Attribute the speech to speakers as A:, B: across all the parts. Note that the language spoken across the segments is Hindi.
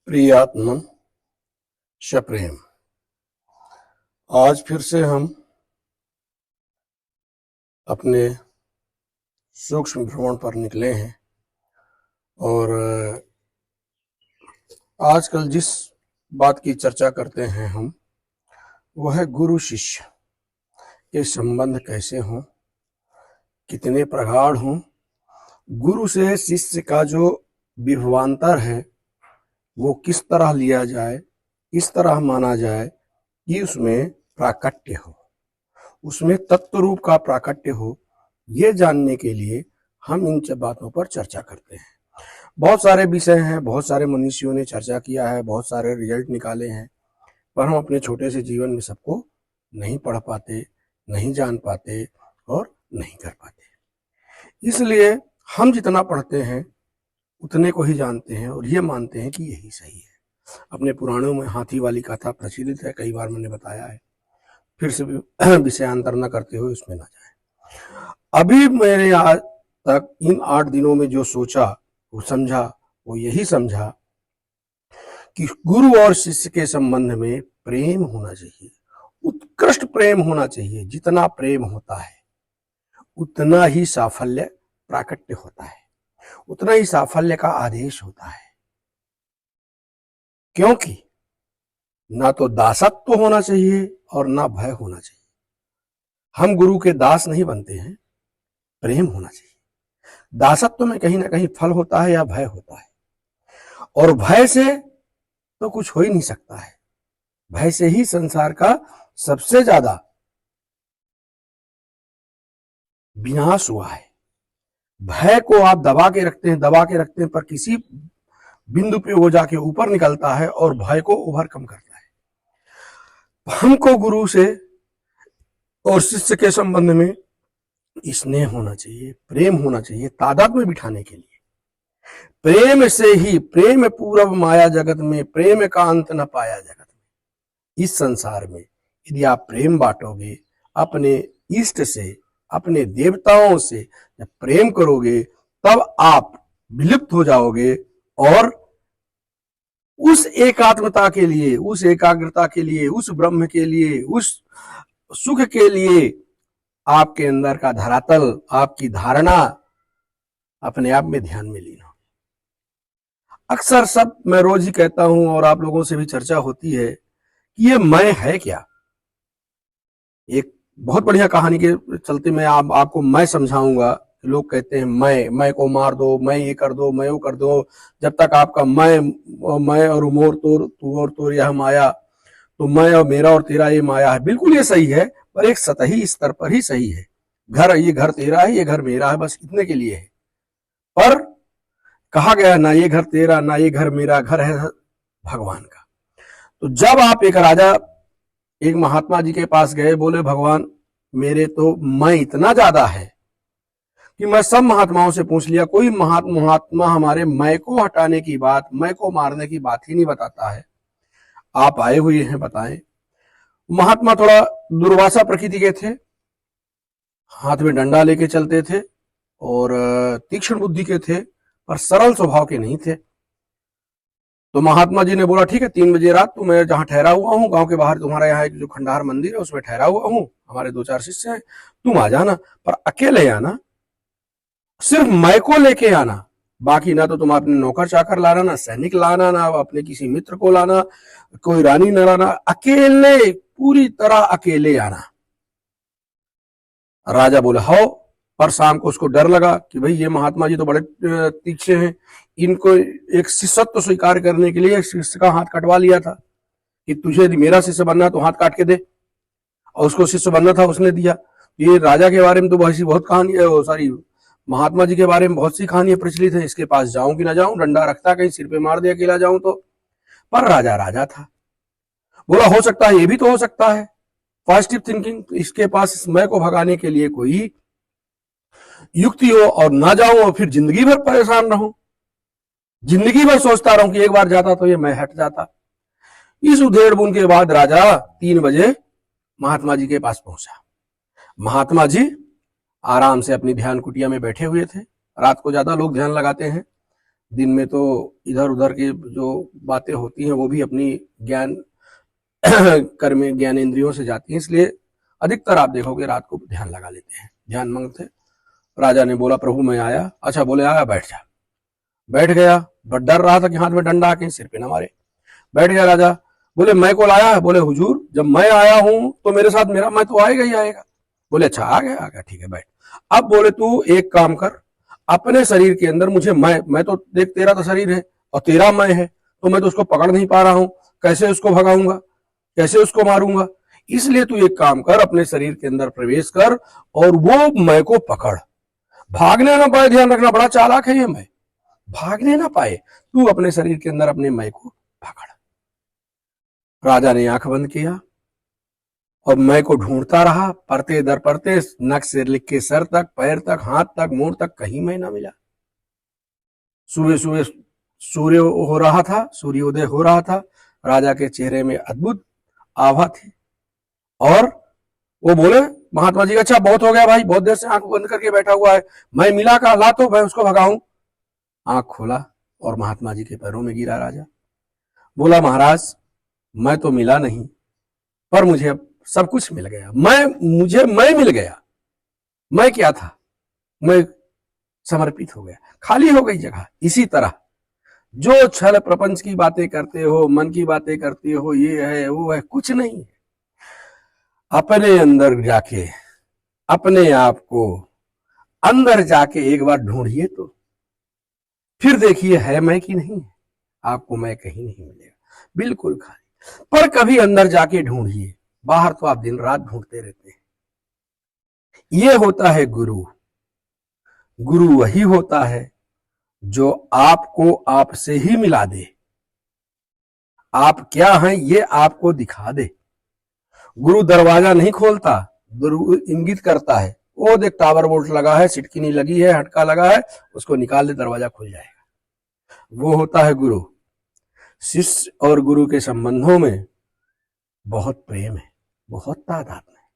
A: प्रियात्मन सप्रेम। आज फिर से हम अपने सूक्ष्म भ्रमण पर निकले हैं और आजकल जिस बात की चर्चा करते हैं हम वह है गुरु शिष्य के संबंध कैसे हों, कितने प्रगाढ़ हों। गुरु से शिष्य का जो विभवांतर है वो किस तरह लिया जाए, इस तरह माना जाए कि उसमें प्राकट्य हो, उसमें तत्व रूप का प्राकट्य हो। ये जानने के लिए हम इन बातों पर चर्चा करते हैं। बहुत सारे विषय हैं, बहुत सारे मनुष्यों ने चर्चा किया है, बहुत सारे रिजल्ट निकाले हैं, पर हम अपने छोटे से जीवन में सबको नहीं पढ़ पाते, नहीं जान पाते और नहीं कर पाते। इसलिए हम जितना पढ़ते हैं उतने को ही जानते हैं और ये मानते हैं कि यही सही है। अपने पुराणों में हाथी वाली कथा प्रचलित है, कई बार मैंने बताया है, फिर से विषयांतर न करते हुए उसमें ना जाए। अभी मैंने आज तक इन 8 दिनों में जो सोचा, वो समझा, वो यही समझा कि गुरु और शिष्य के संबंध में प्रेम होना चाहिए, उत्कृष्ट प्रेम होना चाहिए। जितना प्रेम होता है उतना ही साफल्य प्राकट्य होता है, उतना ही साफल्य का आदेश होता है। क्योंकि ना तो दासत्व होना चाहिए और ना भय होना चाहिए। हम गुरु के दास नहीं बनते हैं, प्रेम होना चाहिए। दासत्व में कहीं ना कहीं फल होता है या भय होता है, और भय से तो कुछ हो ही नहीं सकता है। भय से ही संसार का सबसे ज्यादा विनाश हुआ है। भय को आप दबा के रखते हैं, पर किसी बिंदु पे वो जाके ऊपर निकलता है और भय को ओवरकम करता है। हमको गुरु से और शिष्य के संबंध में स्नेह होना चाहिए, प्रेम होना चाहिए, तादाद में बिठाने के लिए। प्रेम से ही, प्रेम पूर्व माया जगत में, प्रेम का अंत न पाया जगत में। इस संसार में यदि आप प्रेम बांटोगे, अपने इष्ट से, अपने देवताओं से जब प्रेम करोगे, तब आप विलुप्त हो जाओगे और उस एकात्मता के लिए, उस एकाग्रता के लिए, उस ब्रह्म के लिए, उस सुख के लिए आपके अंदर का धरातल, आपकी धारणा अपने आप में ध्यान में लीन हो। अक्सर सब मैं रोज ही कहता हूं और आप लोगों से भी चर्चा होती है कि ये मैं है क्या। एक बहुत बढ़िया कहानी के चलते मैं आपको मैं समझाऊंगा। लोग कहते हैं मैं को मार दो, मैं ये कर दो, मैं वो कर दो। जब तक आपका मैं और मोर तू और तोर यह माया, तो मैं और मेरा और तेरा ये माया है। बिल्कुल ये सही है, पर एक सतही स्तर पर ही सही है। ये घर तेरा है, ये घर मेरा है, बस इतने के लिए है। पर कहा गया ना ये घर तेरा, ना ये घर मेरा, घर है भगवान का। तो जब आप एक राजा एक महात्मा जी के पास गए, बोले भगवान मेरे तो मैं इतना ज्यादा है कि मैं सब महात्माओं से पूछ लिया, कोई महात्मा हमारे मैं को हटाने की बात, मैं को मारने की बात ही नहीं बताता है। आप आए हुए हैं, बताएं। महात्मा थोड़ा दुर्वासा प्रकृति के थे, हाथ में डंडा लेके चलते थे और तीक्ष्ण बुद्धि के थे, पर सरल स्वभाव के नहीं थे। तो महात्मा जी ने बोला ठीक है, 3 बजे रात तो मैं जहां ठहरा हुआ हूँ, गांव के बाहर तुम्हारे यहाँ एक जो खंडहर मंदिर है उसमें ठहरा हुआ हूँ, हमारे 2-4 शिष्य हैं, तुम आ जाना, पर अकेले आना, सिर्फ मैं को लेके आना। बाकी ना तो तुम अपने नौकर चाकर लाना, ना सैनिक लाना, ना अपने किसी मित्र को लाना, कोई रानी न लाना, अकेले, पूरी तरह अकेले आना। राजा बोले हो, पर शाम को उसको डर लगा कि भाई ये महात्मा जी तो बड़े तीक्ष्ण हैं, इनको एक शिष्यत्व स्वीकार करने के लिए शिष्य का हाथ कटवा लिया था कि तुझे यदि मेरा शिष्य बनना तो हाथ काट के दे, और उसको शिष्य बनना था, उसने दिया। ये राजा के बारे में तो बहुत कहानी है, वो सारी महात्मा जी के बारे में बहुत सी कहानियां प्रचलित है। इसके पास जाऊं कि ना जाऊं, डंडा रखता कहीं सिर पे मार दे अकेला जाऊं तो। पर राजा था, बोला हो सकता है, ये भी तो हो सकता है, पॉजिटिव थिंकिंग। इसके पास समय को भगाने के लिए कोई युक्ति हो और ना जाऊं और फिर जिंदगी भर परेशान रहूं, जिंदगी भर सोचता रहूं कि एक बार जाता तो ये मैं हट जाता। इस उधेड़ बुन के बाद राजा 3 बजे महात्मा जी के पास पहुंचा। महात्मा जी आराम से अपनी ध्यान कुटिया में बैठे हुए थे। रात को ज्यादा लोग ध्यान लगाते हैं, दिन में तो इधर उधर की जो बातें होती हैं वो भी अपनी ज्ञान कर्म ज्ञानेंद्रियों से जाती हैं, इसलिए अधिकतर आप देखोगे रात को ध्यान लगा लेते हैं, ध्यान मंगते। राजा ने बोला प्रभु मैं आया। अच्छा बोले आया, बैठ जा। बैठ गया, बट डर रहा था कि हाथ में डंडा आके सिर पे ना मारे। बैठ गया राजा। बोले मैं कौन आया है? बोले हुजूर जब मैं आया हूं तो मेरे साथ मेरा मैं तो आएगा ही आएगा। बोले अच्छा आ गया ठीक है बैठ। अब बोले तू एक काम कर, अपने शरीर के अंदर मुझे मैं तो देख तेरा तो शरीर है और तेरा मैं है, तो मैं तो उसको पकड़ नहीं पा रहा हूं, कैसे उसको भगाऊंगा, कैसे उसको मारूंगा। इसलिए तू एक काम कर, अपने शरीर के अंदर प्रवेश कर और वो मैं को पकड़, भागने ना पाए। ध्यान रखना, बड़ा चालाक है ये मैं, भागने ना पाए। तू अपने शरीर के अंदर अपने मैं को पकड़। राजा ने आंख बंद किया और मैं को ढूंढता रहा, परते दर परते, नक से लेके सर तक, पैर तक, हाथ तक, मोड़ तक, कहीं मैं ना मिला। सुबह सुबह सूर्य हो रहा था, सूर्योदय हो रहा था। राजा के चेहरे में अद्भुत आभा थी और वो बोले महात्मा जी अच्छा बहुत हो गया भाई, बहुत देर से आंख बंद करके बैठा हुआ है, मैं मिला का ला तो मैं उसको भगाऊं। आंख खोला और महात्मा जी के पैरों में गिरा राजा। बोला महाराज मैं तो मिला नहीं, पर मुझे अब सब कुछ मिल गया। मैं मिल गया। मैं क्या था, मैं समर्पित हो गया, खाली हो गई जगह। इसी तरह जो छल प्रपंच की बातें करते हो, मन की बातें करते हो, ये है वो है, कुछ नहीं है। अपने अंदर जाके, अपने आप को अंदर जाके एक बार ढूंढिए तो फिर देखिए है मैं कि नहीं है। आपको मैं कहीं नहीं मिलेगा, बिल्कुल खाली। पर कभी अंदर जाके ढूंढिए, बाहर तो आप दिन रात ढूंढते रहते हैं। ये होता है गुरु। गुरु वही होता है जो आपको आपसे ही मिला दे, आप क्या हैं ये आपको दिखा दे। गुरु दरवाजा नहीं खोलता, गुरु इंगित करता है। वो देख टावर बोल्ट लगा है, सिटकिनी लगी है, हटका लगा है, उसको निकाल दे दरवाजा खुल जाएगा। वो होता है गुरु। शिष्य और गुरु के संबंधों में बहुत प्रेम है, बहुत तादात्म्य है।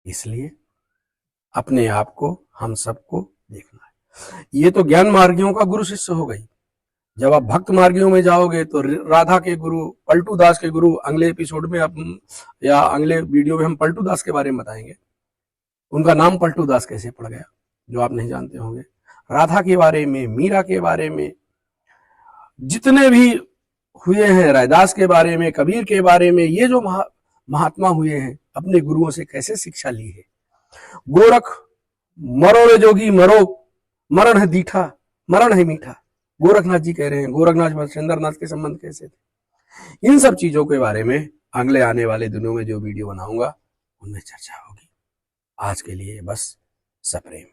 A: इसलिए अपने आप को हम सबको देखना है। ये तो ज्ञान मार्गियों का गुरु शिष्य हो गई। जब आप भक्त मार्गियों में जाओगे तो राधा के गुरु, पलटू दास के गुरु, अगले एपिसोड में हम या अगले वीडियो में हम पलटू दास के बारे में बताएंगे। उनका नाम पलटू दास कैसे पड़ गया जो आप नहीं जानते होंगे। राधा के बारे में, मीरा के बारे में, जितने भी हुए हैं, रैदास के बारे में, कबीर के बारे में, ये जो महात्मा हुए हैं अपने गुरुओं से कैसे शिक्षा ली है। गोरख मरो रे जोगी मरो, मरण है दीठा, मरण है मीठा, गोरखनाथ जी कह रहे हैं। गोरखनाथ चंद्रनाथ के संबंध कैसे थे, इन सब चीजों के बारे में अगले आने वाले दिनों में जो वीडियो बनाऊंगा उनमें चर्चा होगी। आज के लिए बस सप्रेम।